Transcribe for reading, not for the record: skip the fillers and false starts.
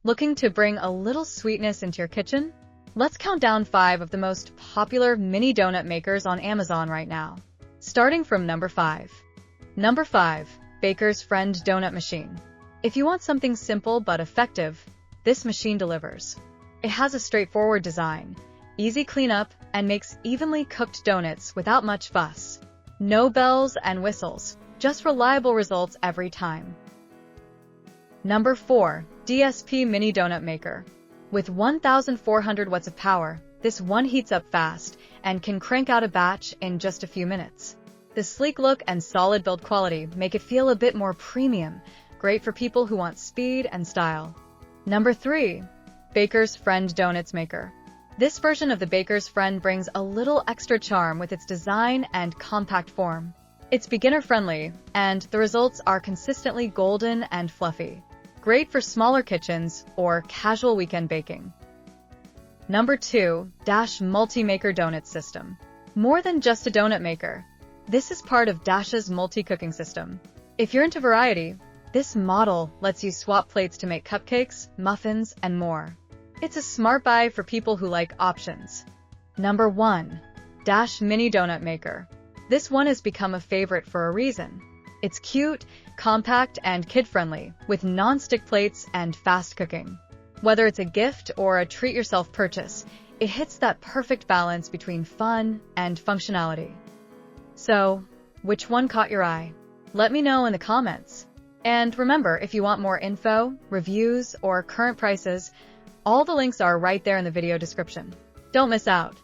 Looking to bring a little sweetness into your kitchen? Let's count down 5 of the most popular mini donut makers on Amazon right now. Starting from number 5. Number 5. Baker's Friend Donut Machine. If you want something simple but effective, this machine delivers. It has a straightforward design, easy cleanup, and makes evenly cooked donuts without much fuss. No bells and whistles, just reliable results every time. Number 4. DSP Mini Donut Maker. With 1,400 watts of power, this one heats up fast and can crank out a batch in just a few minutes. The sleek look and solid build quality make it feel a bit more premium, great for people who want speed and style. Number 3. Baker's Friend Donuts Maker. This version of the Baker's Friend brings a little extra charm with its design and compact form. It's beginner-friendly, and the results are consistently golden and fluffy. Great for smaller kitchens or casual weekend baking. Number 2. Dash Multi-Maker Donut System. More than just a donut maker, this is part of Dash's multi-cooking system. If you're into variety, this model lets you swap plates to make cupcakes, muffins, and more. It's a smart buy for people who like options. Number 1. Dash Mini Donut Maker. This one has become a favorite for a reason. It's cute, compact, and kid-friendly, with non-stick plates and fast cooking. Whether it's a gift or a treat-yourself purchase, it hits that perfect balance between fun and functionality. So, which one caught your eye? Let me know in the comments. And remember, if you want more info, reviews, or current prices, all the links are right there in the video description. Don't miss out.